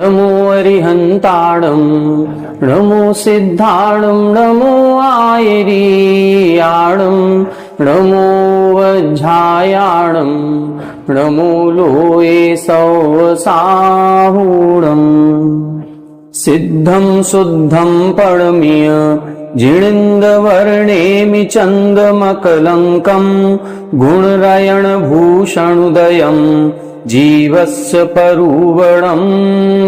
नमो अरिहंताणं नमो सिद्धाणं नमो आयरीयाणं नमो वज्झायाणं नमो लोये सौसाहूणं सिद्धं शुद्धं परमीय जिणिन्दवर्णेमि चन्दमकलङ्कं गुणरयणभूषणुदयं जीवस्य परुवणं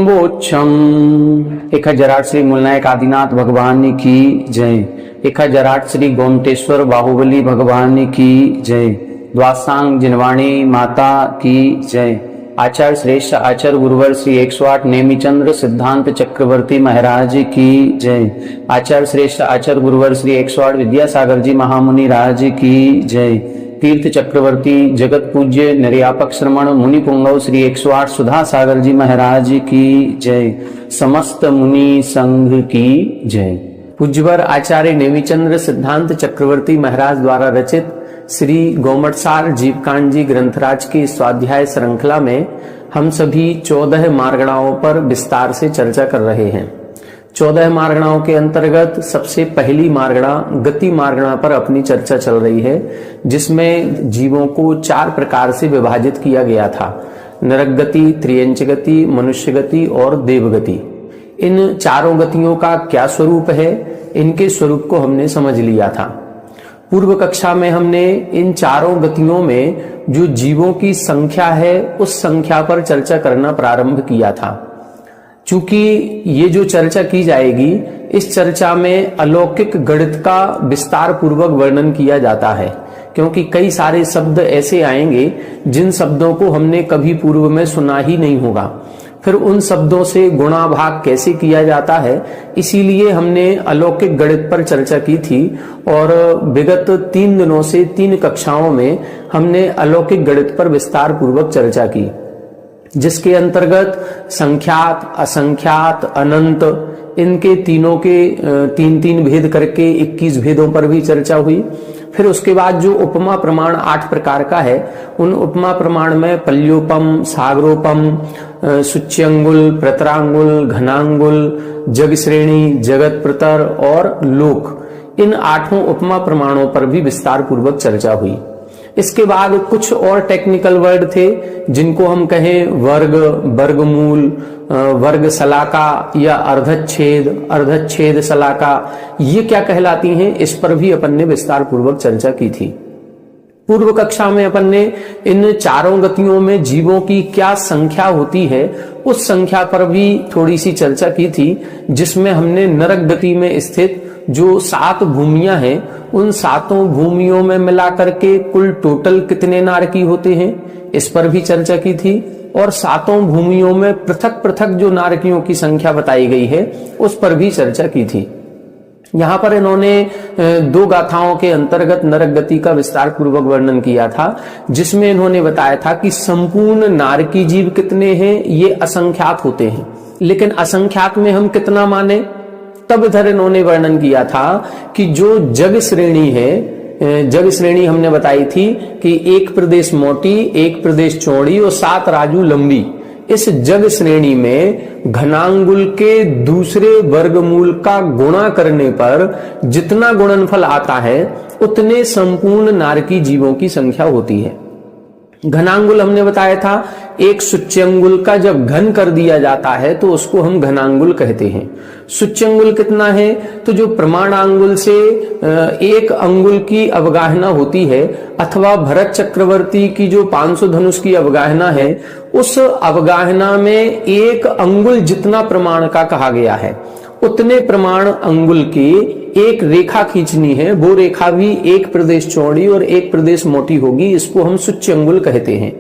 वोच्छम्। 1008 श्री मूलनायक आदिनाथ भगवान की जय। 1008 श्री गोमटेश्वर बाहुबली भगवान की जय। द्वासांग जिनवाणी माता की जय। आचार्य श्रेष्ठ आचार्य गुरुवर श्री 108 नेमिचंद्र सिद्धांत चक्रवर्ती महाराज की जय। आचार्य श्रेष्ठ आचार्य गुरुवर श्री 108 विद्यासागर जी महामुनि राज की जय। तीर्थ चक्रवर्ती जगत पूज्य निर्यापक श्रमण मुनि पुंगव श्री 108 सुधा सागर जी महाराज की जय। समस्त मुनि संघ की जय। पूज्यवर आचार्य नेमिचंद्र सिद्धांत चक्रवर्ती महाराज द्वारा रचित श्री गोमटसार जीवकांड जी ग्रंथराज की स्वाध्याय श्रृंखला में हम सभी 14 मार्गणाओं पर विस्तार से चर्चा कर रहे हैं। 14 मार्गणाओं के अंतर्गत सबसे पहली मार्गणा गति मार्गणा पर अपनी चर्चा चल रही है, जिसमें जीवों को 4 प्रकार से विभाजित किया गया था: नरक गति, त्रियंच गति, मनुष्य गति और देवगति। इन चारों गतियों का क्या स्वरूप है, इनके स्वरूप को हमने समझ लिया था। पूर्व कक्षा में हमने इन चारों गतियों में जो जीवों की संख्या है उस संख्या पर चर्चा करना प्रारंभ किया था। चूंकि ये जो चर्चा की जाएगी, इस चर्चा में अलौकिक गणित का विस्तार पूर्वक वर्णन किया जाता है, क्योंकि कई सारे शब्द ऐसे आएंगे जिन शब्दों को हमने कभी पूर्व में सुना ही नहीं होगा। फिर उन शब्दों से गुणा भाग कैसे किया जाता है, इसीलिए हमने अलौकिक गणित पर चर्चा की थी। और विगत 3 दिनों से 3 कक्षाओं में हमने अलौकिक गणित पर विस्तार पूर्वक चर्चा की, जिसके अंतर्गत संख्यात, असंख्यात, अनंत, इनके तीनों के 3-3 भेद करके 21 भेदों पर भी चर्चा हुई। फिर उसके बाद जो उपमा प्रमाण 8 प्रकार का है, उन उपमा प्रमाण में पल्योपम, सागरोपम, सुच्यंगुल, प्रतरांगुल, घनांगुल, जग श्रेणी, जगत प्रतर और लोक, इन 8 उपमा प्रमाणों पर भी विस्तार पूर्वक चर्चा हुई। इसके बाद कुछ और टेक्निकल वर्ड थे, जिनको हम कहें वर्ग, वर्गमूल, वर्ग शलाका या अर्धच्छेद, अर्धच्छेद शलाका, ये क्या कहलाती हैं, इस पर भी अपन ने विस्तार पूर्वक चर्चा की थी। पूर्व कक्षा में अपन ने इन चारों गतियों में जीवों की क्या संख्या होती है, उस संख्या पर भी थोड़ी सी चर्चा की थी, जिसमें हमने नरक गति में स्थित जो 7 भूमियां हैं, उन 7 भूमियों में मिलाकर के कुल टोटल कितने नारकी होते हैं, इस पर भी चर्चा की थी। और 7 भूमियों में पृथक पृथक जो नारकियों की संख्या बताई गई है, उस पर भी चर्चा की थी। यहाँ पर इन्होंने 2 गाथाओं के अंतर्गत नरक गति का विस्तार पूर्वक वर्णन किया था, जिसमें इन्होंने बताया था कि संपूर्ण नारकी जीव कितने हैं, ये असंख्यात होते हैं। लेकिन असंख्यात में हम कितना माने, तब इधर इन्होंने वर्णन किया था कि जो जग श्रेणी है, जग श्रेणी हमने बताई थी कि 1 प्रदेश मोटी, 1 प्रदेश चौड़ी और 7 राजू लंबी। इस जग श्रेणी में घनांगुल के दूसरे वर्गमूल का गुणा करने पर जितना गुणनफल आता है, उतने संपूर्ण नारकी जीवों की संख्या होती है। घनांगुल हमने बताया था, एक सुच्यंगुल का जब घन कर दिया जाता है तो उसको हम घनांगुल कहते हैं। सुच्यंगुल कितना है, तो जो प्रमाणांगुल से 1 अंगुल की अवगाहना होती है, अथवा भरत चक्रवर्ती की जो 500 धनुष की अवगाहना है, उस अवगाहना में 1 अंगुल जितना प्रमाण का कहा गया है, उतने प्रमाण अंगुल की एक रेखा खींचनी है। वो रेखा भी 1 प्रदेश चौड़ी और 1 प्रदेश मोटी होगी, इसको हम सुच्यंगुल कहते हैं।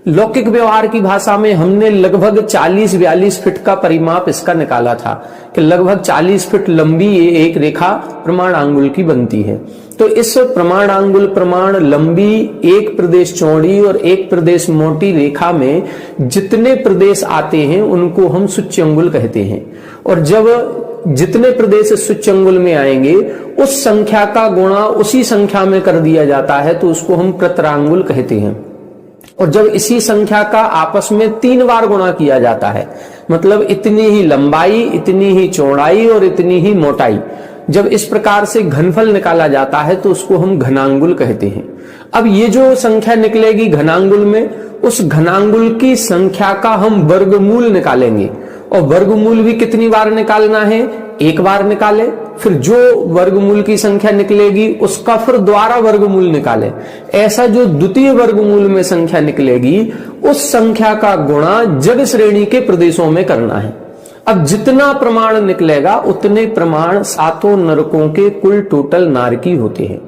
लौकिक व्यवहार की भाषा में हमने लगभग 40-42 फीट का परिमाप इसका निकाला था कि लगभग 40 फीट लंबी ये एक रेखा प्रमाणांगुल की बनती है। तो इस प्रमाणांगुल प्रमाण लंबी एक प्रदेश चौड़ी और एक प्रदेश मोटी रेखा में जितने प्रदेश आते हैं उनको हम सूच्यंगुल कहते हैं। और जब जितने प्रदेश सूच्यंगुल में आएंगे उस संख्या का गुणा उसी संख्या में कर दिया जाता है तो उसको हम प्रतरांगुल कहते हैं। और जब इसी संख्या का आपस में 3 बार गुणा किया जाता है, मतलब इतनी ही लंबाई, इतनी ही चौड़ाई और इतनी ही मोटाई, जब इस प्रकार से घनफल निकाला जाता है तो उसको हम घनांगुल कहते हैं। अब ये जो संख्या निकलेगी घनांगुल में, उस घनांगुल की संख्या का हम वर्गमूल निकालेंगे। और वर्गमूल भी कितनी बार निकालना है? एक बार निकाले, फिर जो वर्गमूल की संख्या निकलेगी उसका फिर द्वारा वर्गमूल निकाले। ऐसा जो द्वितीय वर्गमूल में संख्या निकलेगी उस संख्या का गुणा जग श्रेणी के प्रदेशों में करना है। अब जितना प्रमाण निकलेगा उतने प्रमाण 7 नरकों के कुल टोटल नारकी होते हैं।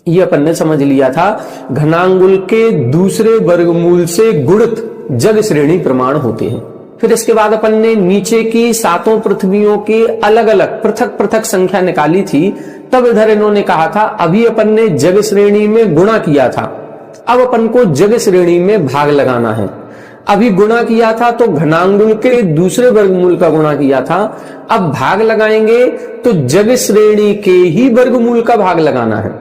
ये अपन ने समझ लिया था। घनांगुल के दूसरे वर्गमूल से गुणित जग श्रेणी प्रमाण होते हैं। फिर इसके बाद अपन ने नीचे की 7 पृथ्वियों के अलग अलग पृथक पृथक संख्या निकाली थी। तब इधर इन्होंने कहा था अभी अपन ने जग श्रेणी में गुणा किया था, अब अपन को जग श्रेणी में भाग लगाना है। अभी गुणा किया था तो घनांगुल के दूसरे वर्गमूल का गुणा किया था, अब भाग लगाएंगे तो जग श्रेणी के ही वर्गमूल का भाग लगाना है।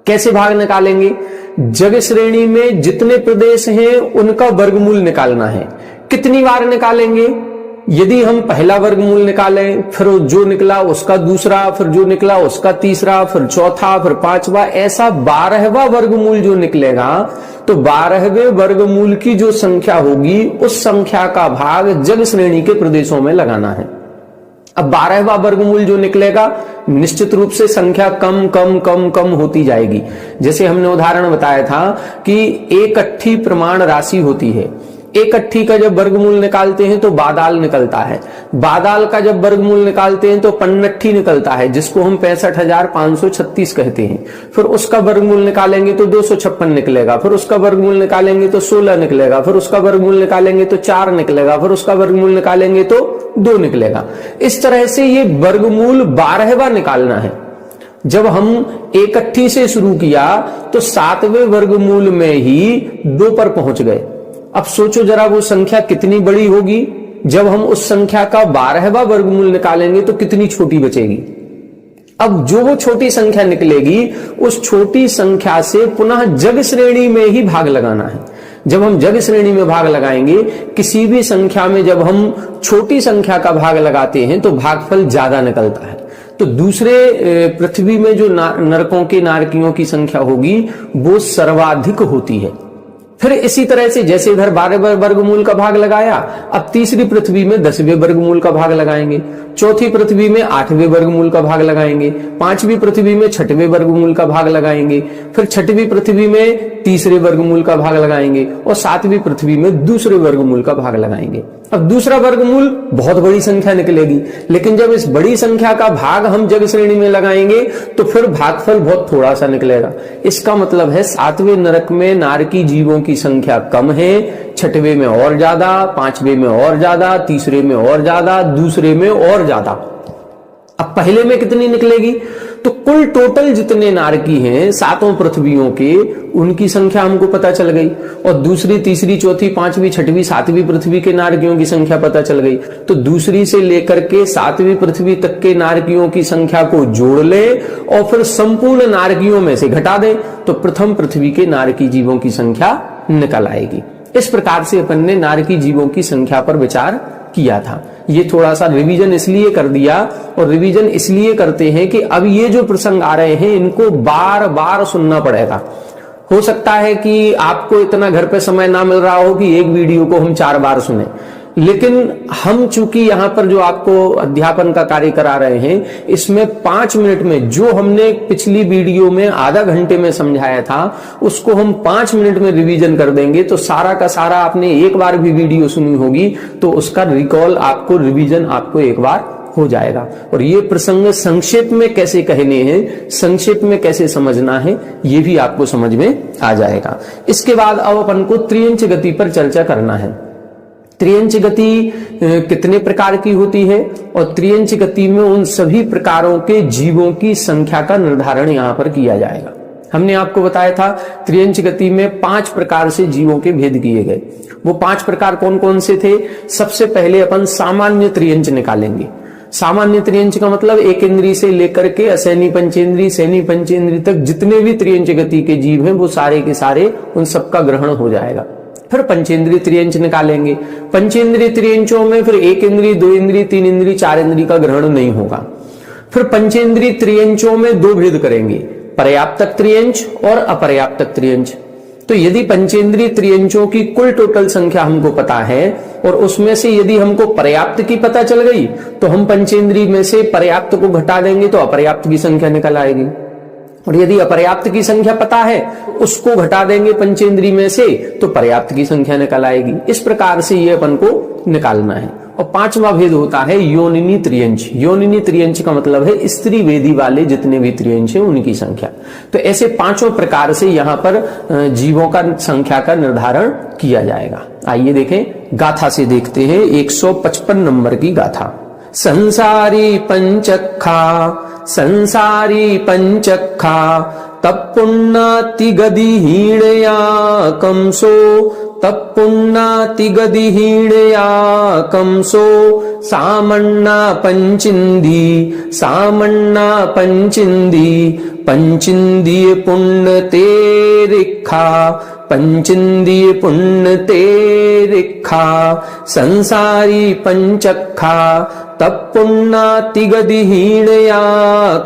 कैसे भाग निकालेंगे? जग श्रेणी में जितने प्रदेश हैं उनका वर्गमूल निकालना है। कितनी बार निकालेंगे? यदि हम पहला वर्गमूल निकालें, फिर जो निकला उसका दूसरा, फिर जो निकला उसका तीसरा, फिर चौथा, फिर 5वां, ऐसा 12वां वर्गमूल जो निकलेगा तो 12वें वर्गमूल की जो संख्या होगी उस संख्या का भाग जग श्रेणी के प्रदेशों में लगाना है। अब 12वां वर्गमूल जो निकलेगा निश्चित रूप से संख्या कम कम कम कम होती जाएगी। जैसे हमने उदाहरण बताया था कि एक अट्ठी प्रमाण राशि होती है। एक अट्ठी का जब वर्गमूल निकालते हैं तो बादाल निकलता है। बादाल का जब वर्गमूल निकालते हैं तो पन्नट्ठी निकलता है, जिसको हम 65,536 कहते हैं। फिर उसका वर्गमूल निकालेंगे तो 256 निकलेगा। फिर उसका वर्गमूल निकालेंगे तो 16 निकलेगा। फिर उसका वर्गमूल निकालेंगे तो 4 निकलेगा। फिर उसका वर्गमूल निकालेंगे तो 2 निकलेगा। इस तरह से ये वर्गमूल 12वां निकालना है। जब हम एक अट्ठी से शुरू किया तो 7वें वर्गमूल में ही 2 पर पहुंच गए। अब सोचो जरा वो संख्या कितनी बड़ी होगी। जब हम उस संख्या का 12वां वर्गमूल निकालेंगे तो कितनी छोटी बचेगी। अब जो वो छोटी संख्या निकलेगी उस छोटी संख्या से पुनः जग श्रेणी में ही भाग लगाना है। जब हम जग श्रेणी में भाग लगाएंगे, किसी भी संख्या में जब हम छोटी संख्या का भाग लगाते हैं तो भागफल ज्यादा निकलता है। तो दूसरे पृथ्वी में जो नरकों के नारकियों की संख्या होगी वो सर्वाधिक होती है। फिर इसी तरह से जैसे इधर 12वें वर्गमूल का भाग लगाया, अब तीसरी पृथ्वी में 10वें वर्गमूल का भाग लगाएंगे, चौथी पृथ्वी में 8वें वर्गमूल का भाग लगाएंगे, 5वीं पृथ्वी में 6वें वर्गमूल का भाग लगाएंगे, फिर 6वीं पृथ्वी में तीसरे वर्गमूल का भाग लगाएंगे और 7वीं पृथ्वी में दूसरे वर्गमूल का भाग लगाएंगे। अब दूसरा वर्गमूल बहुत बड़ी संख्या निकलेगी, लेकिन जब इस बड़ी संख्या का भाग हम जग श्रेणी में लगाएंगे तो फिर भागफल बहुत थोड़ा सा निकलेगा। इसका मतलब है 7वें नरक में नारकी जीवों की संख्या कम है, 6वें में और ज्यादा, 5वें में और ज्यादा, तीसरे में और ज्यादा, दूसरे में और ज्यादा। अब पहले में कितनी निकलेगी? तो कुल टोटल जितने नारकी हैं 7 पृथ्वियों के, उनकी संख्या हमको पता चल गई। और दूसरी, तीसरी, चौथी, 5वीं, 6वीं, 7वीं पृथ्वी के नारकियों की संख्या पता चल गई। तो दूसरी से लेकर के 7वीं पृथ्वी तक के नारकियों की संख्या को जोड़ ले और फिर संपूर्ण नारकियों में से घटा दे तो प्रथम पृथ्वी के नारकी जीवों की संख्या निकल आएगी। इस प्रकार से अपन ने नारकी जीवों की संख्या पर विचार किया था। ये थोड़ा सा रिवीजन इसलिए कर दिया, और रिवीजन इसलिए करते हैं कि अब ये जो प्रसंग आ रहे हैं इनको बार बार सुनना पड़ेगा। हो सकता है कि आपको इतना घर पे समय ना मिल रहा हो कि एक वीडियो को हम 4 बार सुने, लेकिन हम चूंकि यहाँ पर जो आपको अध्यापन का कार्य करा रहे हैं इसमें 5 मिनट में जो हमने पिछली वीडियो में आधा घंटे में समझाया था उसको हम 5 मिनट में रिवीजन कर देंगे। तो सारा का सारा आपने एक बार भी वीडियो सुनी होगी तो उसका रिकॉल आपको, रिवीजन आपको एक बार हो जाएगा। और ये प्रसंग संक्षेप में कैसे कहने हैं, संक्षेप में कैसे समझना है, ये भी आपको समझ में आ जाएगा। इसके बाद अब अपन को त्रियंच गति पर चर्चा करना है। त्रियंच गति कितने प्रकार की होती है और त्रियंच गति में उन सभी प्रकारों के जीवों की संख्या का निर्धारण यहां पर किया जाएगा। हमने आपको बताया था त्रियंच गति में 5 प्रकार से जीवों के भेद किए गए। वो 5 प्रकार कौन कौन से थे? सबसे पहले अपन सामान्य त्रियंच निकालेंगे। सामान्य त्रियंच का मतलब एक इंद्री से लेकर के असैनी पंचेंद्री, सैनी पंचेंद्री तक जितने भी त्रियंच गति के जीव हैं वो सारे के सारे उन सबका ग्रहण हो जाएगा। फिर पंचेंद्रीय त्रियंच निकालेंगे। पंचेंद्रीय त्रियंचों में फिर एक इंद्री, 2 इंद्री, 3 इंद्री, 4 इंद्री का ग्रहण नहीं होगा। फिर पंचेंद्रीय त्रियंचों में 2 भेद करेंगे, पर्याप्तक त्रियंच और अपर्याप्तक त्रियंच। तो यदि पंचेंद्रीय त्रियंचों की कुल टोटल संख्या हमको पता है और उसमें से यदि हमको पर्याप्त की पता चल गई तो हम पंचेंद्रीय में से पर्याप्त को घटा देंगे तो अपर्याप्त की संख्या निकल आएगी। और यदि अपर्याप्त की संख्या पता है उसको घटा देंगे पंचेंद्रीय में से तो पर्याप्त की संख्या निकल आएगी। इस प्रकार से ये अपन को निकालना है। और 5वां भेद होता है योनिनी त्रियंच। योनिनी त्रियंच का मतलब है स्त्री वेदी वाले जितने भी त्रियंच हैं उनकी संख्या। तो ऐसे 5 प्रकार से यहाँ पर जीवों का संख्या का निर्धारण किया जाएगा। आइए देखें, गाथा से देखते हैं 155 नंबर की गाथा। संसारी पंचखा, संसारी पंचखा, तप्पुन्नाति गदिहीणया कंसो, तप्पुन्नाति गदिहीणया कंसो, सामन्ना पंचिंदी, सामन्ना पंचिंदी, पंचिंदीय पुण्य तेरिखा, पंचिंदीय पुण्य तेरिखा, संसारी पंचखा, तप्पुन्नाति गदिहीणया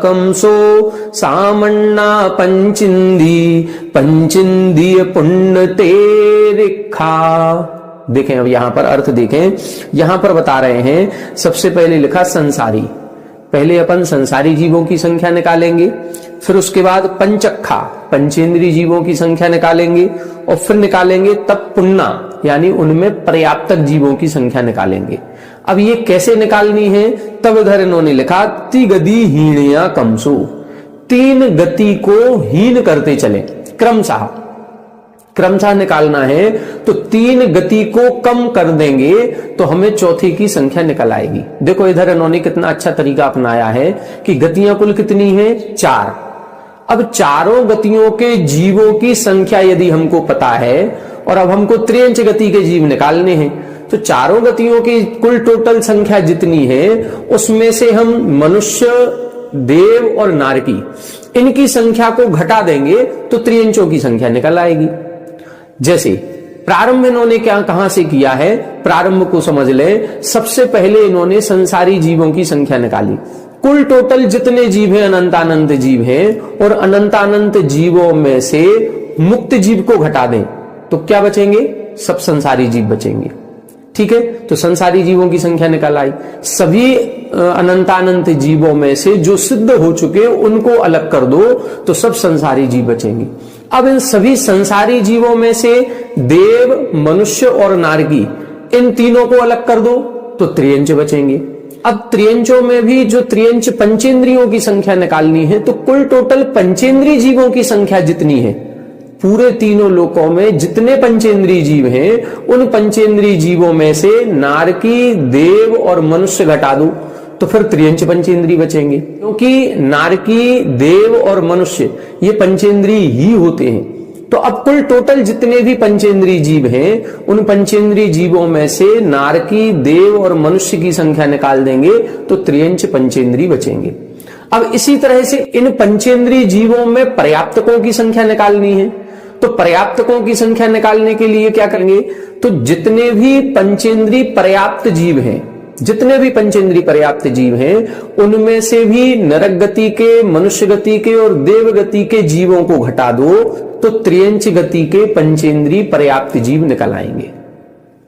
कंसो, सामन्ना पंचिंदी, पंचिंदीय पुण्य तेरिखा। देखें अब यहां पर अर्थ देखें, यहां पर बता रहे हैं सबसे पहले लिखा संसारी। पहले अपन संसारी जीवों की संख्या निकालेंगे, फिर उसके बाद पंचखा पंचेंद्रीय जीवों की संख्या निकालेंगे और फिर निकालेंगे तप्पुन्ना यानी उनमें पर्याप्तक जीवों की संख्या निकालेंगे। अब ये कैसे निकालनी है? तब इधर इन्होंने लिखा तिगदी हीणया कमसु, 3 गति को हीन करते चले, क्रमशः क्रमशः निकालना है। तो 3 गति को कम कर देंगे तो हमें चौथी की संख्या निकल आएगी। देखो इधर इन्होंने कितना अच्छा तरीका अपनाया है कि गतियां कुल कितनी है? 4। अब चारों गतियों के जीवों की संख्या यदि हमको पता है और अब हमको त्रियंच गति के जीव निकालने हैं तो चारों गतियों की कुल टोटल संख्या जितनी है उसमें से हम मनुष्य, देव और नारकी इनकी संख्या को घटा देंगे तो त्रियंचों की संख्या निकल आएगी। जैसे प्रारंभ इन्होंने क्या कहां से किया है, प्रारंभ को समझ ले। सबसे पहले इन्होंने संसारी जीवों की संख्या निकाली। कुल टोटल जितने जीव हैं अनंतानंत जीव हैं और अनंतानंत जीवों में से मुक्त जीव को घटा दें तो क्या बचेंगे? सब संसारी जीव बचेंगे। ठीक है, तो संसारी जीवों की संख्या निकल आई। सभी अनंतानंत जीवों में से जो सिद्ध हो चुके उनको अलग कर दो तो सब संसारी जीव बचेंगे। अब इन सभी संसारी जीवों में से देव, मनुष्य और नारकी इन तीनों को अलग कर दो तो त्रियंच बचेंगे। अब त्रियंचों में भी जो त्रियंच पंचेंद्रियों की संख्या निकालनी है तो कुल टोटल पंचेंद्रीय जीवों की संख्या जितनी है, पूरे तीनों लोकों में जितने पंचेंद्रीय जीव हैं उन पंचेंद्रीय जीवों में से नारकी, देव और मनुष्य घटा दो तो फिर त्रियंच पंचेंद्रीय बचेंगे। क्योंकि नारकी, देव और मनुष्य ये पंचेंद्रीय ही होते हैं। तो अब कुल टोटल जितने भी पंचेंद्रीय जीव हैं उन पंचेंद्रीय जीवों में से नारकी, देव और मनुष्य की संख्या निकाल देंगे तो त्रियंच पंचेंद्रीय बचेंगे। अब इसी तरह से इन पंचेंद्रीय जीवों में पर्याप्तकों की संख्या निकालनी है तो पर्याप्तकों की संख्या निकालने के लिए क्या करेंगे? तो जितने भी पंचेंद्रीय पर्याप्त जीव हैं, जितने भी पंचेंद्रीय पर्याप्त जीव हैं उनमें से भी नरक गति के, मनुष्य गति के और देव गति के जीवों को घटा दो तो त्रियंच गति के पंचेंद्रीय पर्याप्त जीव निकल आएंगे।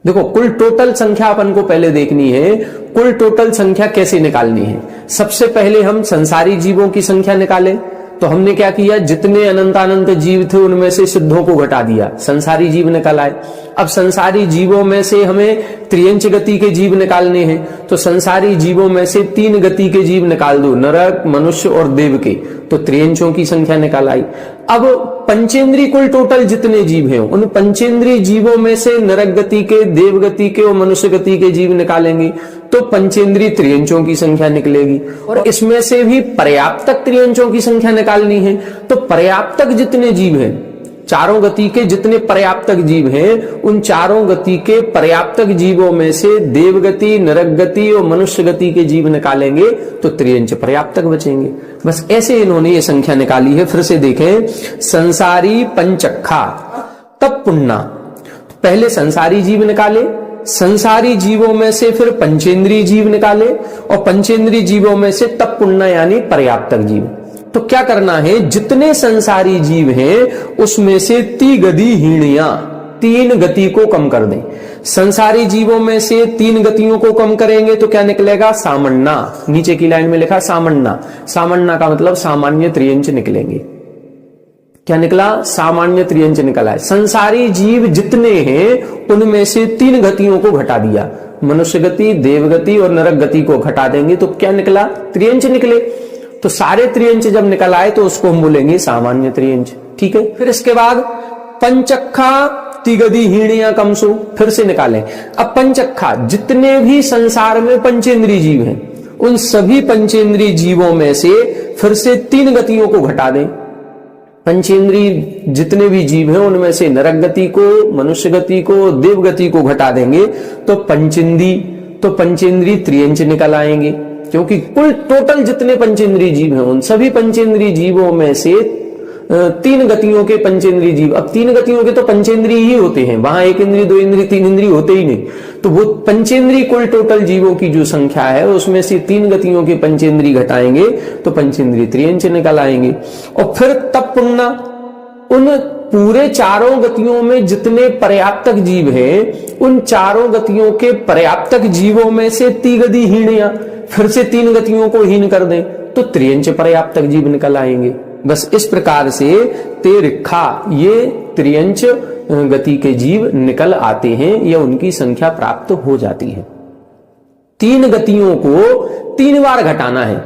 देखो कुल टोटल संख्या अपन को पहले देखनी है। कुल टोटल संख्या कैसे निकालनी है? सबसे पहले हम संसारी जीवों की संख्या निकालें तो हमने क्या किया, जितने अनंतानंत जीव थे उनमें से सिद्धों को घटा दिया, संसारी जीव निकल आए। अब संसारी जीवों में से हमें त्रियंच गति के जीव निकालने हैं, तो संसारी जीवों में से 3 गति के जीव निकाल दो, नरक, मनुष्य और देव के, तो त्रियंचों की संख्या निकाल आई। अब पंचेंद्री कुल टोटल जितने जीव हैं उन पंचेंद्री जीवों में से नरक गति के, देव गति के और मनुष्य गति के जीव निकालेंगे तो पंचेंद्री त्रियंचों की संख्या निकलेगी। और इसमें से भी पर्याप्तक त्रियंचों की संख्या निकालनी है, तो पर्याप्तक जितने जीव हैं, चारों गति के जितने पर्याप्तक जीव हैं, उन चारों गति के पर्याप्तक जीवों में से देव गति, नरक गति और मनुष्य गति के जीव निकालेंगे तो त्रियंच पर्याप्तक बचेंगे। बस ऐसे इन्होंने ये संख्या निकाली है। फिर से देखें, संसारी पंचक्खा तब पुन्ना, पहले संसारी जीव निकाले, संसारी जीवों में से फिर पंचेंद्रीय जीव निकाले और पंचेंद्रीय जीवों में से तब पुन्ना यानी पर्याप्तक जीव। तो क्या करना है, जितने संसारी जीव हैं उसमें से 3 गति हीणियां, 3 गति को कम कर दें। संसारी जीवों में से 3 गतियों को कम करेंगे तो क्या निकलेगा, सामन्ना। नीचे की लाइन में लिखा सामन्ना, सामन्ना का मतलब सामान्य त्रियंच निकलेंगे। क्या निकला, सामान्य त्रियंच निकला है। संसारी जीव जितने हैं उनमें से 3 गतियों को घटा दिया, मनुष्य गति, देव गति और नरक गति को घटा देंगे तो क्या निकला, त्रियंच निकले। तो सारे त्रियंच जब निकल आए तो उसको हम बोलेंगे सामान्य त्रियंच। ठीक है, फिर इसके बाद पंचक्खा तिगदी हीणिया कमसु, फिर से निकालें। अब पंचक्खा जितने भी संसार में पंचेंद्रीय जीव हैं उन सभी पंचेंद्रीय जीवों में से फिर से 3 गतियों को घटा दें। पंचेंद्रीय जितने भी जीव हैं उनमें से नरक गति को, मनुष्य गति को, देव गति को घटा देंगे तो पंचेंद्रीय त्रियंच निकल आएंगे, क्योंकि कुल टोटल जितने पंचेंद्रीय जीव हैं उन सभी पंचेंद्रीय जीवों में से 3 गतियों के पंचेंद्रीय जीव, अब 3 गतियों के तो पंचेंद्रीय ही होते हैं, वहां 1 इंद्रिय, 2 इंद्रिय, 3 इंद्रिय होते ही नहीं। तो वो पंचेंद्रीय कुल टोटल जीवों की जो संख्या है उसमें से 3 गतियों के पंचेंद्रीय घटाएंगे तो पंचेंद्रीय त्रियंच निकल आएंगे। और फिर तब पुन्ना, उन पूरे चारों गतियों में जितने पर्याप्तक जीव हैं उन चारों गतियों के पर्याप्तक जीवों में से 3 गति हीणिया, फिर से 3 गतियों को हीन कर दें तो त्रियंच पर्याप्तक जीव निकल आएंगे। बस इस प्रकार से तेरिखा ये त्रियंच गति के जीव निकल आते हैं या उनकी संख्या प्राप्त हो जाती है। 3 गतियों को 3 बार घटाना है।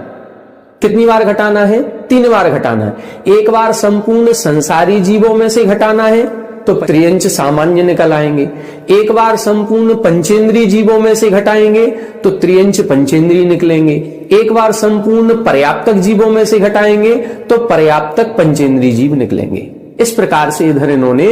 कितनी बार घटाना है, 3 बार घटाना है। एक बार संपूर्ण संसारी जीवों में से घटाना है तो त्रियंच सामान्य निकल आएंगे। एक बार संपूर्ण पंचेंद्रीय जीवों में से घटाएंगे तो त्रियंच पंचेंद्रीय निकलेंगे। एक बार संपूर्ण पर्याप्तक जीवों में से घटाएंगे तो पर्याप्तक पंचेंद्रीय जीव निकलेंगे। इस प्रकार से इधर इन्होंने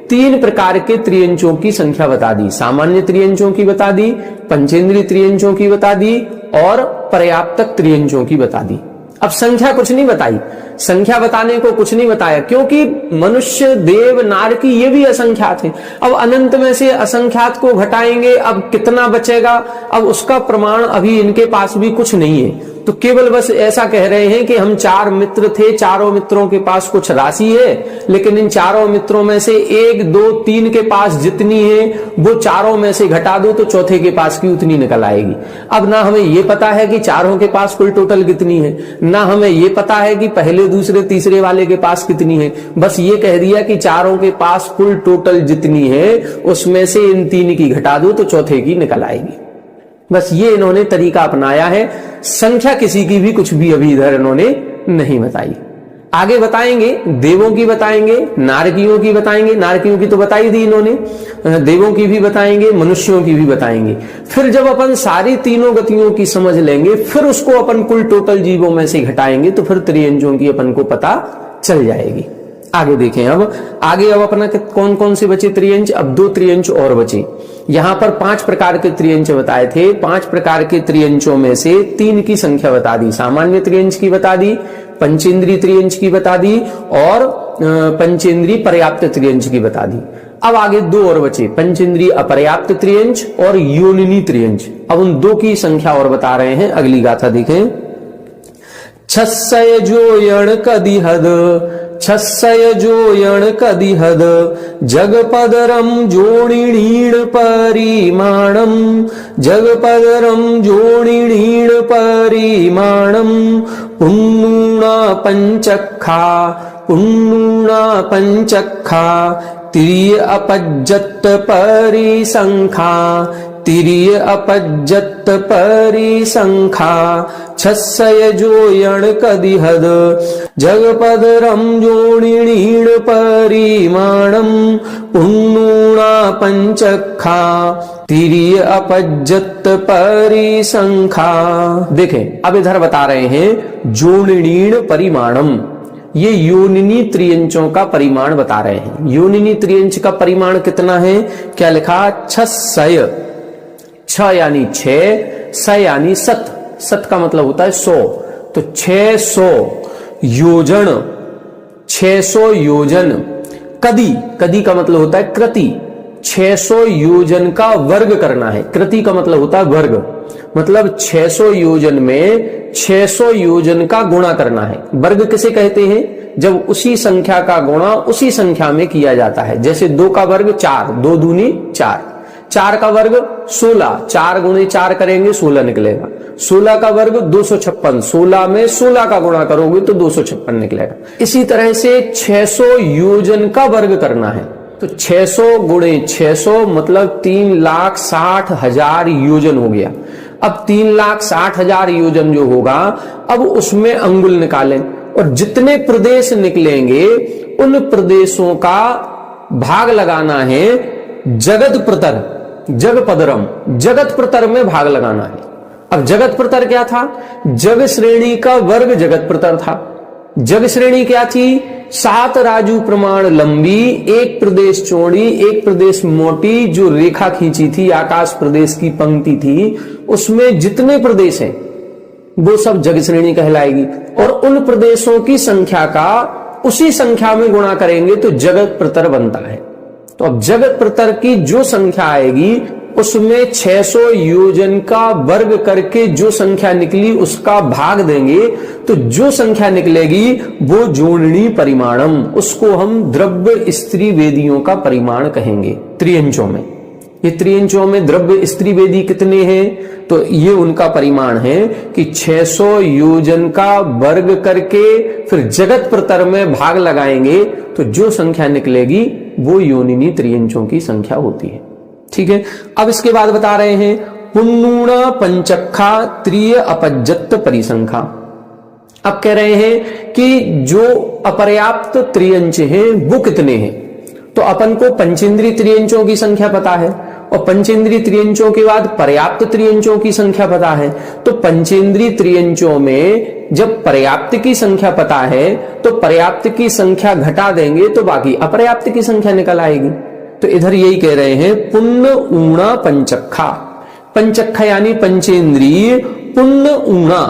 3 प्रकार के त्रियंचों की संख्या बता दी, सामान्य त्रियंचों की बता दी, पंचेंद्रीय त्रियंचों की बता दी और पर्याप्तक त्रियंचों की बता दी। अब संख्या कुछ नहीं बताई, संख्या बताने को कुछ नहीं बताया, क्योंकि मनुष्य, देव, नार की ये भी असंख्यात है। अब अनंत में से असंख्यात को घटाएंगे, अब कितना बचेगा, अब उसका प्रमाण अभी इनके पास भी कुछ नहीं है। तो केवल बस ऐसा कह रहे हैं कि हम 4 मित्र थे, चारों मित्रों के पास कुछ राशि है, लेकिन इन चारों मित्रों में से 1, 2, 3 के पास जितनी है वो चारों में से घटा दो तो चौथे के पास की उतनी निकल आएगी। अब ना हमें ये पता है कि चारों के पास कुल टोटल कितनी है, ना हमें ये पता है कि पहले, दूसरे, तीसरे वाले के पास कितनी है। बस ये कह दिया कि चारों के पास कुल टोटल जितनी है उसमें से इन 3 की घटा दो तो चौथे की निकल आएगी। बस ये इन्होंने तरीका अपनाया है। संख्या किसी की भी कुछ भी अभी इधर इन्होंने नहीं बताई। आगे बताएंगे, देवों की बताएंगे, नारकियों की बताएंगे, नारकियों की तो बताई दी इन्होंने, देवों की भी बताएंगे, मनुष्यों की भी बताएंगे। फिर जब अपन सारी तीनों गतियों की समझ लेंगे फिर उसको अपन कुल टोटल जीवों में से घटाएंगे तो फिर त्रियंचों की अपन को पता चल जाएगी। आगे देखें, अब अपना कौन कौन से बचे त्रियंच, अब 2 त्रियंच और बचे। यहां पर 5 प्रकार के त्रियंच बताए थे, 5 प्रकार के त्रियंचों में से 3 की संख्या बता दी, सामान्य त्रियंच की बता दी, पंचेंद्रीय त्रियंच की बता दी और पंचेंद्रीय पर्याप्त त्रियंच की बता दी। अब आगे 2 और बचे, पंचेंद्रीय अपर्याप्त त्रियंच और योनिनी त्रियंच। अब उन 2 की संख्या और बता रहे हैं, अगली गाथा देखें। छस्सय जोयण कदिहद, छस्सय जोयण कदिहद, जगपदरम जोणिणीण परिमाणम, जगपदरम जोणिणीण परिमाणम, पुण्णूणा पंचखा, पुण्णूणा पंचखा, तिर्य अपज्जत परिसंखा, तिर्य अपज्जत परिसंखा, छस्सय जोयण कदिहद जगपदरम जोणिणीण परिमाणम, पुण्णूणा पंचखा, तिर्य अपज्जत परिसंखा। देखें अब इधर बता रहे हैं जोणिणीण परिमाणम, ये योनिनी त्रियंचों का परिमाण बता रहे हैं। योनिनी त्रियंच का परिमाण कितना है? क्या लिखा? छस्सय, छ यानी 6, स यानी 7, 7 का मतलब होता है 100, तो 600 योजन, 600 योजन। कदी, कदी का मतलब होता है कृति, 600 योजन का वर्ग करना है। कृति का मतलब होता है वर्ग, मतलब 600 योजन में 600 योजन का गुणा करना है। वर्ग किसे कहते हैं? जब उसी संख्या का गुणा उसी संख्या में किया जाता है। जैसे 2 का वर्ग 4, 2 दूनी 4, 4 का वर्ग 16, 4 गुणे 4 करेंगे 16 निकलेगा। 16 का वर्ग 256, 16 में 16 का गुणा करोगे तो 256 निकलेगा। इसी तरह से 600 योजन का वर्ग करना है, तो 600 गुणे 600 मतलब 3,60,000 योजन हो गया। अब 3,60,000 योजन जो होगा, अब उसमें अंगुल निकालें और जितने प्रदेश निकलेंगे उन प्रदेशों का भाग लगाना है जगत प्रतर, जगपदरम, जगत प्रतर में भाग लगाना है। अब जगत प्रतर क्या था? जग श्रेणी का वर्ग जगत प्रतर था। जग श्रेणी क्या थी? 7 राजू प्रमाण लंबी, 1 प्रदेश चौड़ी, 1 प्रदेश मोटी, जो रेखा खींची थी, आकाश प्रदेश की पंक्ति थी, उसमें जितने प्रदेश हैं वो सब जग श्रेणी कहलाएगी। और उन प्रदेशों की संख्या का उसी संख्या में गुणा करेंगे तो जगत प्रतर बनता है। तो अब जगत प्रतर की जो संख्या आएगी उसमें 600 योजन का वर्ग करके जो संख्या निकली उसका भाग देंगे, तो जो संख्या निकलेगी वो जोड़नी परिमाणम, उसको हम द्रव्य स्त्री वेदियों का परिमाण कहेंगे त्रियंचों में। ये त्रियंचों में द्रव्य स्त्री वेदी कितने हैं? तो ये उनका परिमाण है कि 600 योजन का वर्ग करके फिर जगत प्रतर में भाग लगाएंगे तो जो संख्या निकलेगी वो योनिनी त्रियंचों की संख्या होती है। ठीक है, अब इसके बाद बता रहे हैं पुण्णूणा पंचखा त्रिय अपज्जत परिसंख्या। अब कह रहे हैं कि जो अपर्याप्त त्रियंच हैं वो कितने हैं? तो अपन को पंचेंद्रीय त्रियंचों की संख्या पता है और पंचेंद्रीय त्रियंचों के बाद पर्याप्त त्रियंचों की संख्या पता है। तो पंचेंद्रीय त्रियंचों में जब पर्याप्त की संख्या पता है तो पर्याप्त की संख्या घटा देंगे तो बाकी अपर्याप्त की संख्या निकल आएगी। तो इधर यही कह रहे हैं पुण्य ऊणा पंचखा। पंचखा यानी पंचेंद्रीय, पुण्य ऊणा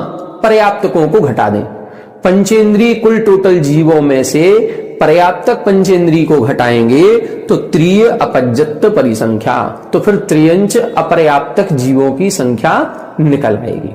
पर्याप्तकों को घटा दें। पंचेंद्रीय कुल टोटल जीवों में से पर्याप्तक पंचेंद्रीय को घटाएंगे तो त्रिय अपज्जत परिसंख्या, तो फिर त्रियंच अपर्याप्तक जीवों की संख्या निकल आएगी।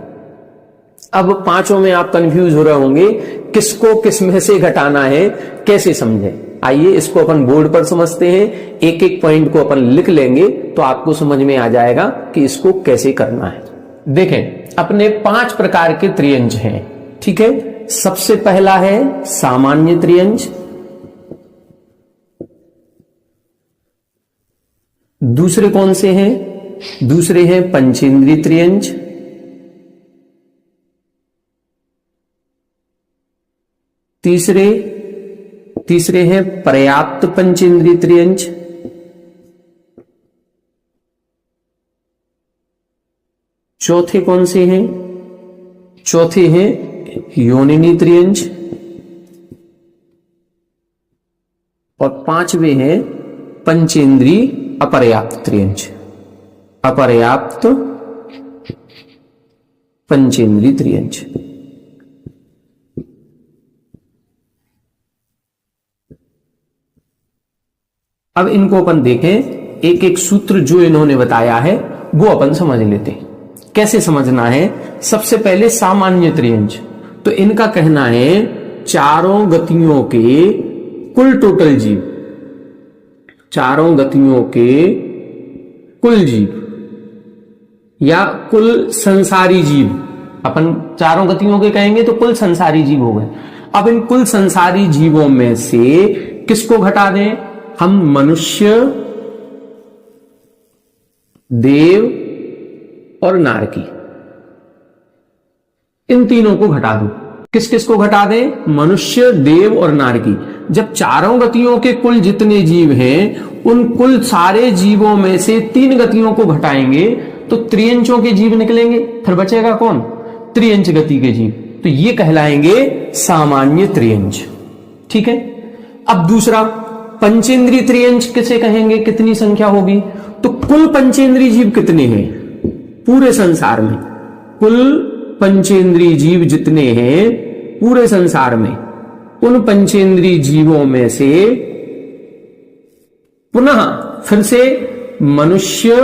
अब पांचों में आप कंफ्यूज हो रहे होंगे किसको किस में से घटाना है, कैसे समझे। आइए इसको अपन बोर्ड पर समझते हैं, एक एक पॉइंट को अपन लिख लेंगे तो आपको समझ में आ जाएगा कि इसको कैसे करना है। देखें अपने 5 प्रकार के त्रियंच हैं, ठीक है। सबसे पहला है सामान्य त्रियंच, दूसरे कौन से हैं? दूसरे हैं पंचेंद्रीय त्रियंच, तीसरे हैं पर्याप्त पंचेंद्रीय त्रियंच, चौथे कौन से हैं? चौथे हैं योनिनी त्रियंच, और पांचवे हैं पंचेंद्रीय अपर्याप्त त्रियंच, अपर्याप्त पंचेंद्रीय त्रियंच। अब इनको अपन देखें, एक एक सूत्र जो इन्होंने बताया है वो अपन समझ लेते हैं। कैसे समझना है? सबसे पहले सामान्य त्रियंच, तो इनका कहना है चारों गतियों के कुल टोटल जीव, चारों गतियों के कुल जीव या कुल संसारी जीव अपन चारों गतियों के कहेंगे तो कुल संसारी जीव हो गए। अब इन कुल संसारी जीवों में से किसको घटा दें हम? मनुष्य, देव और नारकी, इन तीनों को घटा दो। किस किस को घटा दें? मनुष्य, देव और नारकी। जब चारों गतियों के कुल जितने जीव हैं उन कुल सारे जीवों में से 3 गतियों को घटाएंगे तो त्रियंचों के जीव निकलेंगे। फिर बचेगा कौन? त्रियंच गति के जीव। तो ये कहलाएंगे सामान्य त्रियंच। ठीक है। अब दूसरा, पंचेंद्रीय त्रियंच किसे कहेंगे? कितनी संख्या होगी? तो कुल पंचेंद्रीय जीव कितने हैं पूरे संसार में? कुल पंचेंद्रीय जीव जितने हैं पूरे संसार में, उन पंचेंद्रीय जीवों में से पुनः फिर से मनुष्य,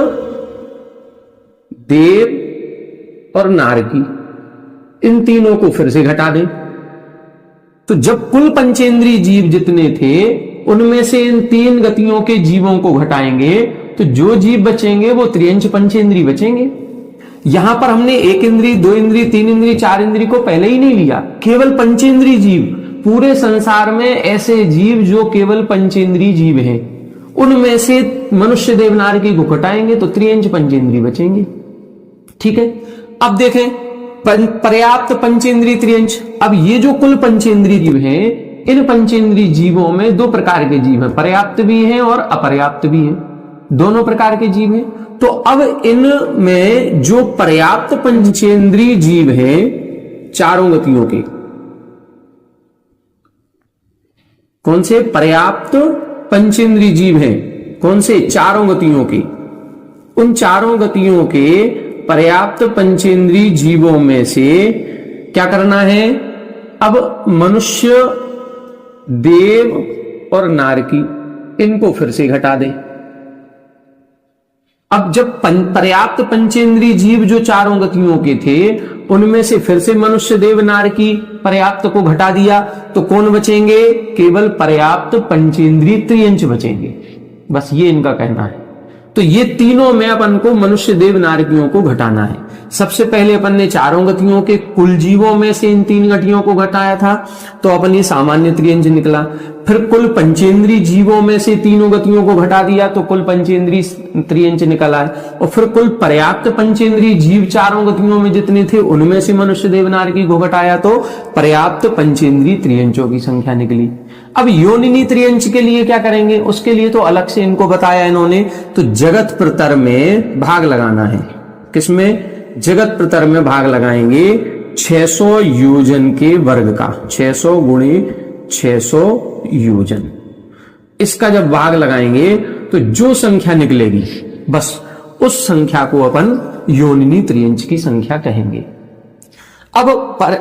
देव और नारकी, इन तीनों को फिर से घटा दें। तो जब कुल पंचेंद्रीय जीव जितने थे उनमें से इन 3 गतियों के जीवों को घटाएंगे तो जो जीव बचेंगे वो त्रियंच पंचेंद्रीय बचेंगे। यहां पर हमने 1 इंद्रिय, 2 इंद्रिय, 3 इंद्रिय, 4 इंद्रिय को पहले ही नहीं लिया, केवल पंचेंद्रीय जीव। पूरे संसार में ऐसे जीव जो केवल पंचेंद्रीय जीव हैं उनमें से मनुष्य, देव, नारकी को घटाएंगे तो त्रियंच पंचेंद्रीय बचेंगे। ठीक है। अब देखें पर्याप्त पंचेंद्रीय त्रियंच। अब ये जो कुल पंचेंद्रीय जीव हैं इन पंचेंद्रीय जीवों में 2 प्रकार के जीव हैं, पर्याप्त भी हैं और अपर्याप्त भी हैं, दोनों प्रकार के जीव हैं। तो अब इनमें जो पर्याप्त पंचेंद्रीय जीव हैं चारों गतियों के, कौन से पर्याप्त पंचेंद्रीय जीव हैं? कौन से? चारों गतियों के। उन चारों गतियों के पर्याप्त पंचेंद्रीय जीवों में से क्या करना है? अब मनुष्य, देव और नारकी, इनको फिर से घटा दें। अब जब पर्याप्त पंचेंद्रीय जीव जो चारों गतियों के थे उनमें से फिर से मनुष्य, देव, नारकी पर्याप्त को घटा दिया तो कौन बचेंगे? केवल पर्याप्त पंचेंद्रीय त्रियंच बचेंगे। बस ये इनका कहना है। तो ये तीनों में अपन को मनुष्य, देव, नारकियों को घटाना है। सबसे पहले अपन ने चारों गतियों के कुल जीवों में से इन 3 गतियों को घटाया था तो अपन ये सामान्य त्रियंच निकला। फिर कुल पंचेंद्रीय जीवों में से तीनों गतियों को घटा दिया तो कुल पंचेंद्रीय त्रियंच निकला है। और फिर कुल पर्याप्त पंचेंद्रीय जीव चारों गतियों में जितने थे उनमें से मनुष्य, देव, नारकी को घटाया तो पर्याप्त पंचेंद्रीय त्रियंचों की संख्या निकली। अब योनिनी त्रियंच के लिए क्या करेंगे? उसके लिए तो अलग से इनको बताया इन्होंने। तो जगत प्रतर में भाग लगाना है। किसमें? जगत प्रतर में भाग लगाएंगे 600 योजन के वर्ग का, 600 गुणे 600 योजन। इसका जब भाग लगाएंगे तो जो संख्या निकलेगी बस उस संख्या को अपन योनिनी त्रियंच की संख्या कहेंगे। अब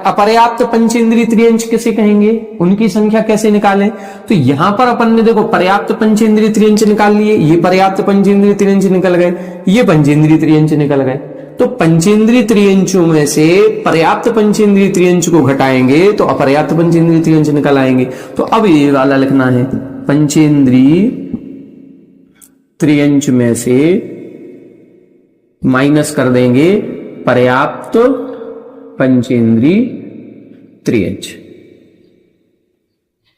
अपर्याप्त पंचेंद्रीय त्रियंच किसे कहेंगे? उनकी संख्या कैसे निकालें? तो यहां पर अपन ने देखो पर्याप्त पंचेंद्रीय त्रियंच निकाल लिए, ये पर्याप्त पंचेंद्रीय त्रियंच निकल गए, ये पंचेंद्रीय त्रियंच निकल गए। तो पंचेंद्रीय त्रियंचों में से पर्याप्त पंचेंद्रीय त्रियंच को घटाएंगे तो अपर्याप्त पंचेंद्रीय त्रियंच निकल आएंगे। तो अब ये वाला लिखना है, पंचेंद्रीय त्रियंच में से माइनस कर देंगे पर्याप्त पंचेंद्रीय त्रियंच।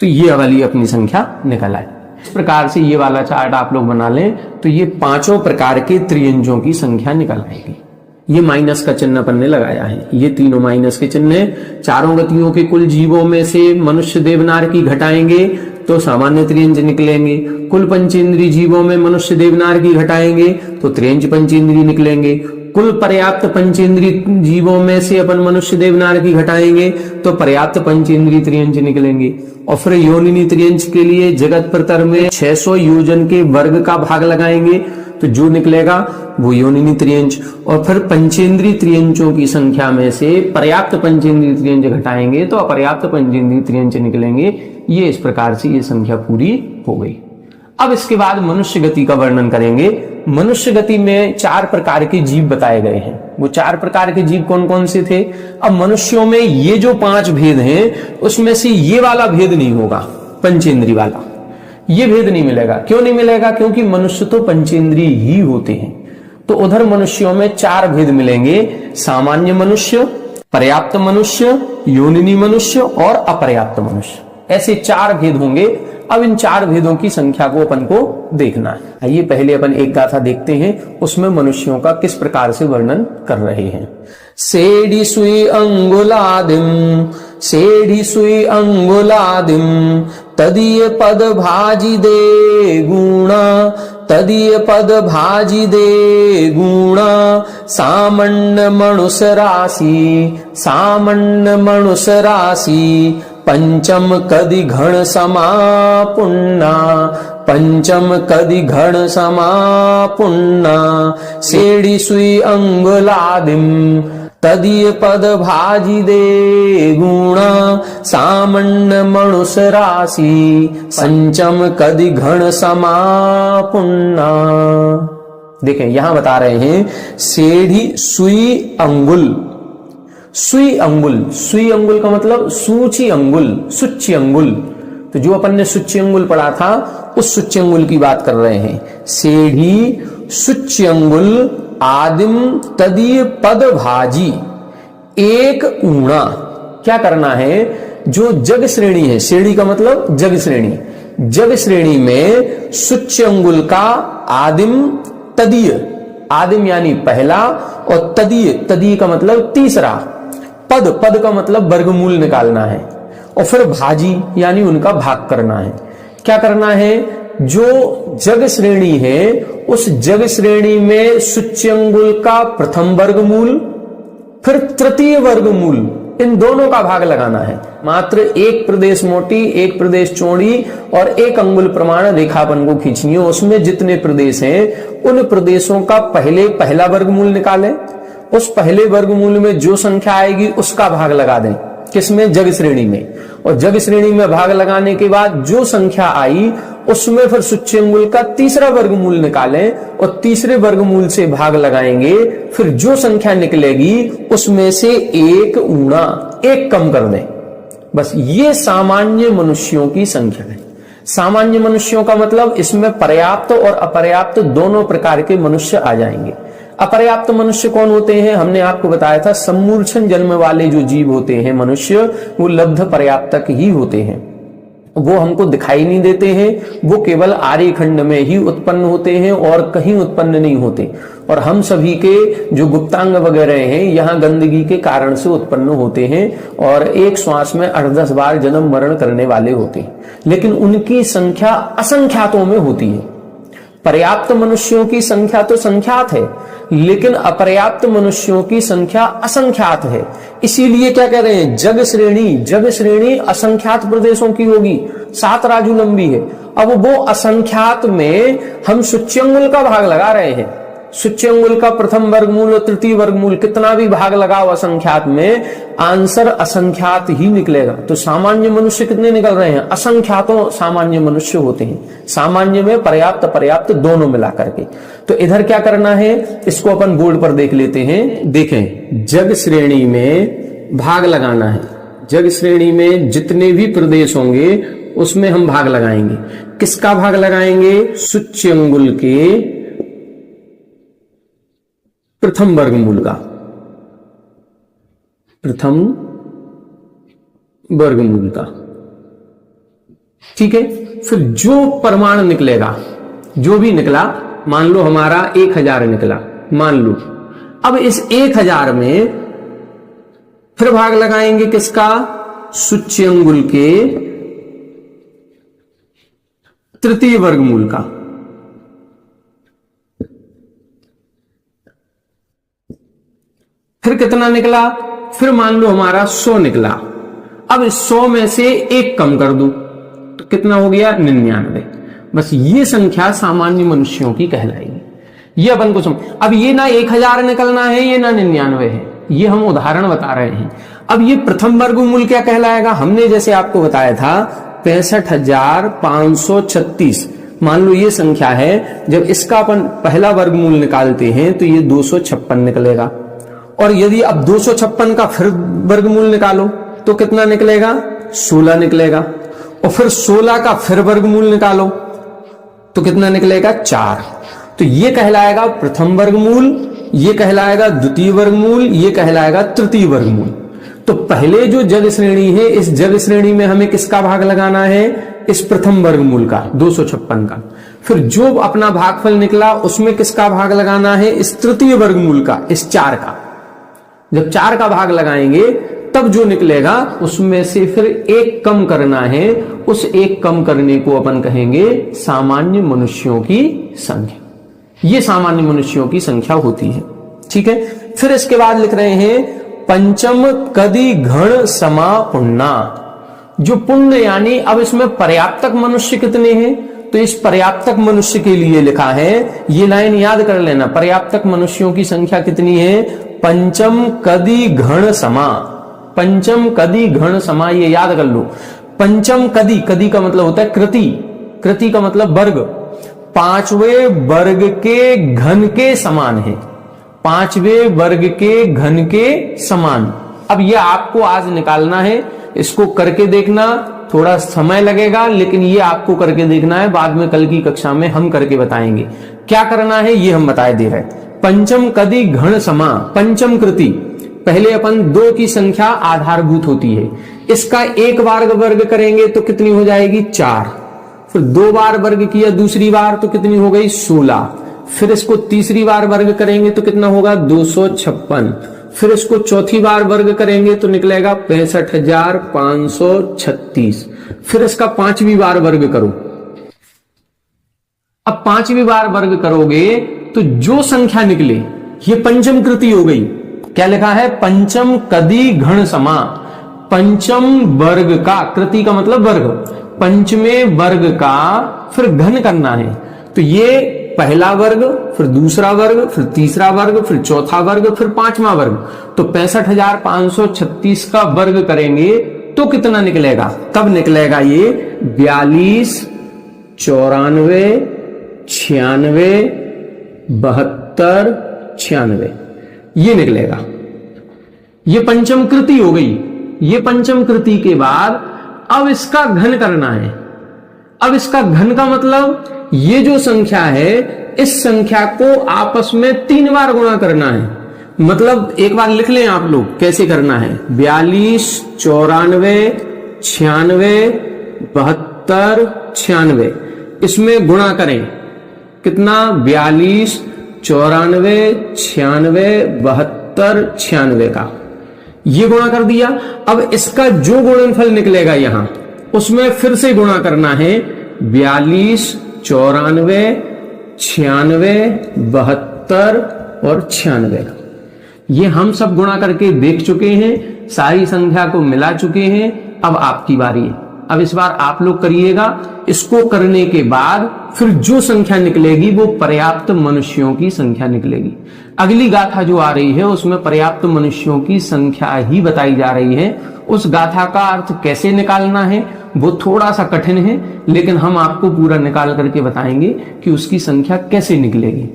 तो ये वाली अपनी संख्या निकल आए। इस प्रकार से ये वाला चार्ट आप लोग बना लें तो ये 5 प्रकार के त्रियंचों की संख्या निकल आएगी। ये माइनस का चिन्ह अपन ने लगाया है, ये तीनों माइनस के चिन्ह। चारों गतियों के कुल जीवों में से मनुष्य, देव, नारकी घटाएंगे तो सामान्य त्रियंच निकलेंगे। कुल पंचेंद्रीय जीवों में मनुष्य, देव, नारकी घटाएंगे तो त्रियंच पंचेंद्रीय निकलेंगे। कुल पर्याप्त पंचेंद्रीय जीवों में से अपन मनुष्य, देव, नारकी घटाएंगे तो पर्याप्त पंचेंद्रीय त्रियंच निकलेंगे। और फिर योनिनी त्रियंच के लिए जगत प्रतर में 600 योजन के वर्ग का भाग लगाएंगे तो जो निकलेगा वो योनिनी त्रियंच। और फिर पंचेंद्रीय त्रियंचों की संख्या में से पर्याप्त पंचेंद्रीय त्रियंच घटाएंगे तो अपर्याप्त पंचेंद्रीय त्रियंच निकलेंगे। ये इस प्रकार से ये संख्या पूरी हो गई। अब इसके बाद मनुष्य गति का वर्णन करेंगे। मनुष्य गति में 4 प्रकार के जीव बताए गए हैं। वो 4 प्रकार के जीव कौन कौन से थे? अब मनुष्यों में ये जो 5 भेद हैं उसमें से ये वाला भेद नहीं होगा, पंचेंद्रीय वाला, ये भेद नहीं मिलेगा। क्यों नहीं मिलेगा? क्योंकि मनुष्य तो पंचेंद्रीय ही होते हैं। तो उधर मनुष्यों में 4 भेद मिलेंगे, सामान्य मनुष्य, पर्याप्त मनुष्य, योनिनी मनुष्य और अपर्याप्त मनुष्य, ऐसे 4 भेद होंगे। अब इन 4 भेदों की संख्या को अपन को देखना है। आइए पहले अपन एक गाथा देखते हैं, उसमें मनुष्यों का किस प्रकार से वर्णन कर रहे हैं। सेढ़ी सुई अंगुलादिम, सेढ़ी सुई अंगुलादिम, तदीय पद भाजी दे गुणा, तदीय पद भाजी दे गुणा, सामण्य मनुष्य राशि, सामण्य मनुष्य राशि, पंचम कदि घण समापुन्ना, पंचम कदि घण समापुन्ना, सेढ़ी सुई अंगुलादिम, तदीय पद भाजी दे गुणा, सामण्य मनुष्य राशि, पंचम कदि घण समापुन्ना। देखें यहां बता रहे हैं सेढ़ी सुई अंगुल, सुई अंगुल, सुई अंगुल का मतलब सूची अंगुल, सुच्ची अंगुल। तो जो अपन ने सुच्ची अंगुल पढ़ा था उस सुच्ची अंगुल की बात कर रहे हैं। सेढ़ी सुच्ची अंगुल आदिम तदीय पद भाजी, एक ऊणा। क्या करना है, जो जग श्रेणी है, श्रेणी का मतलब जग श्रेणी, जग श्रेणी में सुच्च अंगुल का आदिम तदीय, आदिम यानी पहला, और तदीय, तदीय का मतलब तीसरा, पद, पद का मतलब वर्गमूल निकालना है, और फिर भाजी यानी उनका भाग करना है। क्या करना है, जो जग श्रेणी है उस जग श्रेणी में सुच्यंगुल का प्रथम वर्गमूल, फिर तृतीय वर्गमूल, इन दोनों का भाग लगाना है। मात्र एक प्रदेश मोटी, एक प्रदेश चौड़ी और एक अंगुल प्रमाण रेखापन को खींचनी है। उसमें जितने प्रदेश हैं उन प्रदेशों का पहले पहला वर्गमूल निकालें, उस पहले वर्गमूल में जो संख्या आएगी उसका भाग लगा दें। किसमें, जग श्रेणी में। और जग श्रेणी में भाग लगाने के बाद जो संख्या आई उसमें फिर सुच्चे अंगुल का तीसरा वर्गमूल निकालें और तीसरे वर्गमूल से भाग लगाएंगे। फिर जो संख्या निकलेगी उसमें से एक ऊणा, एक कम कर दें। बस ये सामान्य मनुष्यों की संख्या है। सामान्य मनुष्यों का मतलब इसमें पर्याप्त और अपर्याप्त दोनों प्रकार के मनुष्य आ जाएंगे। अपर्याप्त मनुष्य कौन होते हैं, हमने आपको बताया था, सम्मूर्छन जन्म वाले जो जीव होते हैं मनुष्य, वो लब्ध पर्याप्तक ही होते हैं। वो हमको दिखाई नहीं देते हैं, वो केवल आर्य खंड में ही उत्पन्न होते हैं और कहीं उत्पन्न नहीं होते। और हम सभी के जो गुप्तांग वगैरह हैं यहाँ गंदगी के कारण से उत्पन्न होते हैं और एक श्वास में 8-10 बार जन्म मरण करने वाले होते हैं, लेकिन उनकी संख्या असंख्यातों में होती है। पर्याप्त मनुष्यों की संख्या तो संख्यात है, लेकिन अपर्याप्त मनुष्यों की संख्या असंख्यात है। इसीलिए क्या कह रहे हैं, जग श्रेणी, जग श्रेणी असंख्यात प्रदेशों की होगी, 7 राजू लंबी है। अब वो असंख्यात में हम सुच्यंगुल का भाग लगा रहे हैं। सुच्यंगुल का प्रथम वर्गमूल और तृतीय वर्गमूल कितना भी भाग लगाओ असंख्यात में, आंसर असंख्यात ही निकलेगा। तो सामान्य मनुष्य कितने निकल रहे हैं, असंख्यातों सामान्य मनुष्य होते हैं। सामान्य में पर्याप्त पर्याप्त दोनों मिला करके। तो इधर क्या करना है, इसको अपन बोर्ड पर देख लेते हैं। देखें, जग श्रेणी में भाग लगाना है। जग श्रेणी में जितने भी प्रदेश होंगे उसमें हम भाग लगाएंगे। किसका भाग लगाएंगे, सुच्यंगुल के प्रथम वर्गमूल का, प्रथम वर्गमूल का। ठीक है, फिर जो प्रमाण निकलेगा, जो भी निकला, मान लो हमारा 1000 निकला, मान लो। अब इस 1000 में फिर भाग लगाएंगे किसका, सुच्यंगुल के तृतीय वर्गमूल का। फिर कितना निकला, फिर मान लो हमारा 100 निकला। अब इस 100 में से एक कम कर दूं तो कितना हो गया, 99। बस ये संख्या सामान्य मनुष्यों की कहलाएगी। ये अपन को समझ। अब ये ना 1000 निकलना है, ये ना 99 है, ये हम उदाहरण बता रहे हैं। अब ये प्रथम वर्गमूल क्या कहलाएगा, हमने जैसे आपको बताया था 65,536। मान लो ये संख्या है, जब इसका अपन पहला वर्गमूल निकालते हैं तो ये 256 निकलेगा। और यदि अब 256 का फिर वर्गमूल निकालो तो कितना निकलेगा, 16 निकलेगा। और फिर 16 का फिर वर्गमूल निकालो तो कितना निकलेगा, 4। तो ये कहलाएगा प्रथम वर्गमूल ये कहलाएगा द्वितीय वर्गमूल, ये कहलाएगा तृतीय वर्गमूल। तो पहले जो जग श्रेणी है, इस जग श्रेणी में हमें किसका भाग लगाना है? इस प्रथम वर्गमूल का, 256 का। फिर जो अपना भागफल निकला उसमें किसका भाग लगाना है? इस तृतीय वर्गमूल का, इस 4 का। जब 4 का भाग लगाएंगे तब जो निकलेगा उसमें से फिर 1 कम करना है। उस 1 कम करने को अपन कहेंगे सामान्य मनुष्यों की संख्या। ये सामान्य मनुष्यों की संख्या होती है, ठीक है। फिर इसके बाद लिख रहे हैं पंचम कदि घण समा पुण्या। जो पुण्य यानी अब इसमें पर्याप्तक मनुष्य कितने हैं? तो इस पर्याप्तक मनुष्य के लिए लिखा है, ये लाइन याद कर लेना, पर्याप्तक मनुष्यों की संख्या कितनी है? पंचम कदि घण समा। पंचम कदि घण समा, ये याद कर लो। पंचम कदि, कदि का मतलब होता है कृति, कृति का मतलब वर्ग। 5वें वर्ग के घन के समान है, 5वें वर्ग के घन के समान। अब ये आपको आज निकालना है, इसको करके देखना, थोड़ा समय लगेगा लेकिन ये आपको करके देखना है। बाद में कल की कक्षा में हम करके बताएंगे क्या करना है, ये हम बताए दे रहे हैं। पंचम कदि घण समा, पंचम कृति। पहले अपन 2 की संख्या आधारभूत होती है, इसका 1 बार वर्ग करेंगे तो कितनी हो जाएगी? 4। फिर 2 बार वर्ग किया दूसरी बार तो कितनी हो गई? 16। फिर इसको तीसरी बार वर्ग करेंगे तो कितना होगा? 256। फिर इसको चौथी बार वर्ग करेंगे तो निकलेगा 65,536। फिर इसका 5वीं बार वर्ग करो। अब 5वीं बार वर्ग करोगे तो जो संख्या निकले ये पंचम कृति हो गई। क्या लिखा है? पंचम कदि घण समा। पंचम वर्ग का, कृति का मतलब वर्ग, पंचमें वर्ग का फिर घन करना है। तो ये पहला वर्ग, फिर दूसरा वर्ग, फिर तीसरा वर्ग, फिर चौथा वर्ग, फिर 5वां वर्ग। तो 65,536 का वर्ग करेंगे तो कितना निकलेगा? कब निकलेगा ये? 42, 94, 96, 72, 96, ये निकलेगा। ये पंचम कृति हो गई। ये पंचम कृति के बाद अब इसका घन करना है। अब इसका घन का मतलब ये जो संख्या है, इस संख्या को आपस में 3 बार गुणा करना है। मतलब एक बार लिख लें आप लोग कैसे करना है। 42, 94, 96, 72, 96, इसमें गुणा करें। कितना? 42, 94, 96, 72, 96 का ये गुणा कर दिया। अब इसका जो गुणनफल निकलेगा यहां, उसमें फिर से गुणा करना है। 42, 94, 96, 72 और 96 का ये हम सब गुणा करके देख चुके हैं, सारी संख्या को मिला चुके हैं। अब आपकी बारी है। अब इस बार आप लोग करिएगा। इसको करने के बाद फिर जो संख्या निकलेगी वो पर्याप्त मनुष्यों की संख्या निकलेगी। अगली गाथा जो आ रही है उसमें पर्याप्त मनुष्यों की संख्या ही बताई जा रही है। उस गाथा का अर्थ कैसे निकालना है वो थोड़ा सा कठिन है, लेकिन हम आपको पूरा निकाल करके बताएंगे कि उसकी संख्या कैसे निकलेगी।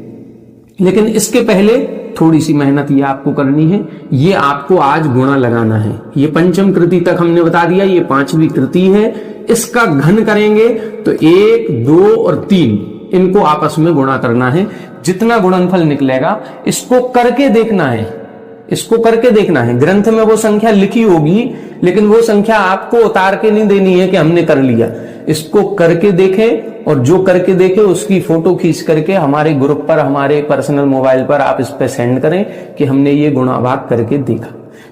लेकिन इसके पहले थोड़ी सी मेहनत ये आपको करनी है। ये आपको आज गुणा लगाना है। ये पंचम कृति तक हमने बता दिया, ये 5वीं कृति है। इसका घन करेंगे तो 1, 2 और 3 इनको आपस में गुणा करना है। जितना गुणनफल निकलेगा इसको करके देखना है। इसको करके देखना है। ग्रंथ में वो संख्या लिखी होगी लेकिन वो संख्या आपको उतार के नहीं देनी है कि हमने कर लिया। इसको करके देखें और जो करके देखे उसकी फोटो खींच करके हमारे ग्रुप पर, हमारे पर्सनल मोबाइल पर आप इस पे सेंड करें कि हमने ये गुणा भाग करके देखा।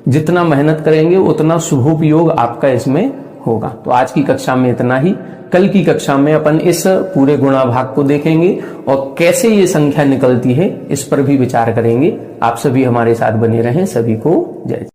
जितना मेहनत करेंगे उतना शुभोपयोग आपका इसमें होगा। तो आज की कक्षा में इतना ही। कल की कक्षा में अपन इस पूरे गुणा भाग को देखेंगे और कैसे ये संख्या निकलती है इस पर भी विचार करेंगे। आप सभी हमारे साथ बने रहें। सभी को जय।